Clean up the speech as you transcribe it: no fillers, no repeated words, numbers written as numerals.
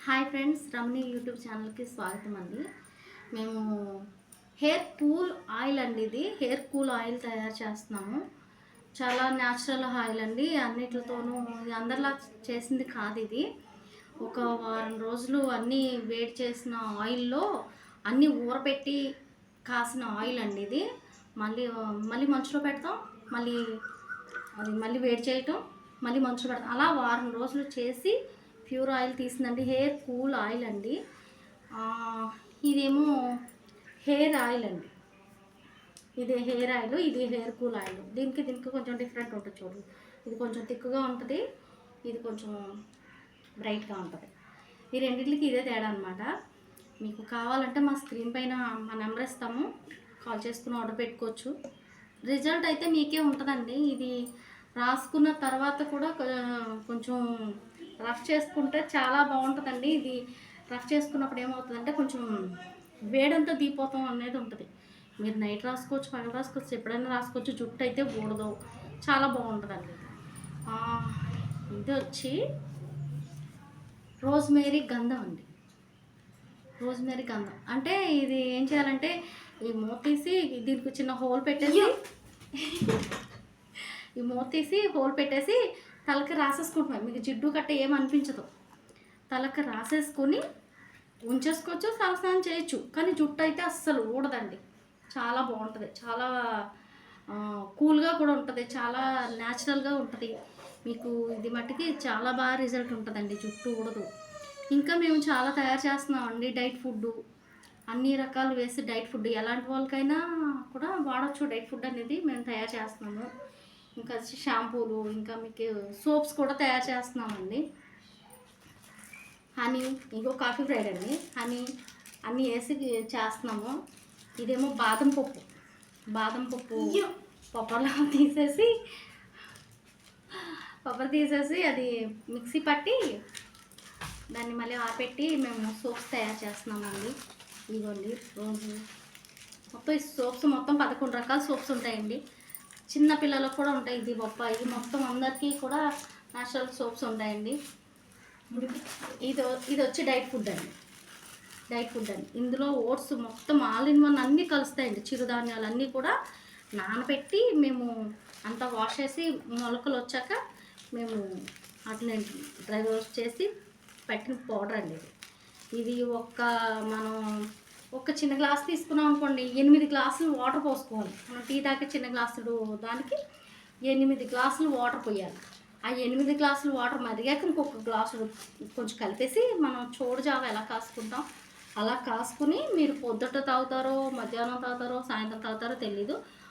Hi friends, రమణి YouTube ఛానల్కి స్వాగతం అండి. మేము హెయిర్ కూల్ ఆయిల్ అండి, ఇది హెయిర్ కూల్ ఆయిల్ తయారు చేస్తున్నాము. చాలా న్యాచురల్ ఆయిల్ అండి. అన్నిటితోనూ అందరిలా చేసింది కాదు ఇది. ఒక వారం రోజులు అన్నీ వేడి చేసిన ఆయిల్లో అన్నీ ఊరపెట్టి కాసిన ఆయిల్ అండి ఇది. మళ్ళీ మళ్ళీ మంచులో పెడతాం, మళ్ళీ మళ్ళీ వేడి చేయటం, మళ్ళీ మంచులో పెడతాం. అలా వారం రోజులు చేసి ప్యూర్ ఆయిల్ తీసిందండి. హెయిర్ కూల్ ఆయిల్ అండి. ఇదేమో హెయిర్ ఆయిల్ అండి. ఇది హెయిర్ ఆయిల్, ఇది హెయిర్ కూల్ ఆయిల్. దీనికి కొంచెం డిఫరెంట్ ఉంటుంది చూడండి. ఇది కొంచెం థిక్గా ఉంటుంది, ఇది కొంచెం బ్రైట్గా ఉంటుంది. ఈ రెండింటికి ఇదే తేడా అనమాట. మీకు కావాలంటే మా స్క్రీన్ పైన మా నెంబర్ ఇస్తాము, కాల్ చేసుకుని ఆర్డర్ పెట్టుకోవచ్చు. రిజల్ట్ అయితే మీకే ఉంటుందండి. ఇది రాసుకున్న తర్వాత కూడా కొంచెం రఫ్ చేసుకుంటే చాలా బాగుంటుందండి. ఇది రఫ్ చేసుకున్నప్పుడు ఏమవుతుందంటే కొంచెం వేడంతా దీపోతాం అనేది ఉంటుంది. మీరు నైట్ రాసుకోవచ్చు, పగలు రాసుకోవచ్చు, ఎప్పుడైనా రాసుకోవచ్చు. జుట్టు అయితే ఊడదు, చాలా బాగుంటుందండి. ఇది వచ్చి రోజ్మేరీ గంధం అండి. రోజ్మేరీ గంధం అంటే ఇది ఏం చేయాలంటే ఈ మూత తీసి దీనికి చిన్న హోల్ పెట్టేసి ఈ మూత తీసి హోల్ పెట్టేసి తలకి రాసేసుకుంటున్నాం. మీకు జిడ్డు కట్ట ఏమనిపించదు. తలకి రాసేసుకొని ఉంచేసుకోవచ్చు, తలస్నానం చేయొచ్చు. కానీ జుట్టు అయితే అస్సలు ఊడదండి. చాలా బాగుంటుంది, చాలా కూల్గా కూడా ఉంటుంది, చాలా న్యాచురల్గా ఉంటుంది. మీకు ఇది మట్టికి చాలా బాగా రిజల్ట్ ఉంటుందండి, జుట్టు ఊడదు. ఇంకా మేము చాలా తయారు చేస్తున్నామండి. డైట్ ఫుడ్ అన్ని రకాలు వేసి డైట్ ఫుడ్ ఎలాంటి వాళ్ళకైనా కూడా వాడచ్చు. డైట్ ఫుడ్ అనేది మేము తయారు చేస్తున్నాము. ఇంకా షాంపూలు, ఇంకా మీకు సోప్స్ కూడా తయారు చేస్తున్నామండి. హనీ, ఇంకో కాఫీ ఫ్రైడ్ అండి, హనీ అన్నీ వేసి చేస్తున్నాము. ఇదేమో బాదం పప్పు పప్పులో తీసేసి అది మిక్సీ పట్టి దాన్ని మళ్ళీ ఆపెట్టి మేము సోప్స్ తయారు చేస్తున్నామండి. ఇదిగోండి రోజు మొత్తం ఈ సోప్స్ మొత్తం 11 రకాల సోప్స్ ఉంటాయండి. చిన్న పిల్లలకు కూడా ఉంటాయి. ఇది బొప్పాయి మొత్తం అందరికీ కూడా న్యాచురల్ సోప్స్ ఉంటాయండి. ఇది వచ్చి డైట్ ఫుడ్ అండి. ఇందులో ఓట్స్ మొత్తం ఆల్ ఇన్ వన్ అన్నీ కలుస్తాయండి. చిరుధాన్యాలు అన్నీ కూడా నానబెట్టి మేము అంతా వాష్ చేసి మొలకలు వచ్చాక మేము వాటిని డ్రై రోస్ట్ చేసి పెట్టిన పౌడర్ అండి ఇది. మనం ఒక చిన్న గ్లాస్ తీసుకున్నాం అనుకోండి, 8 గ్లాసులు వాటర్ పోసుకోవాలి. మనం టీ తాగే చిన్న గ్లాసులు దానికి 8 గ్లాసులు వాటర్ పోయాలి. ఆ 8 గ్లాసులు వాటర్ మరిగాక ఇంకొక గ్లాసు కొంచెం కలిపేసి మనం చోడు జావ ఎలా కాసుకుంటాం అలా కాసుకుని మీరు పొద్దుట తాగుతారో, మధ్యాహ్నం తాగుతారో, సాయంత్రం తాగుతారో తెలీదు.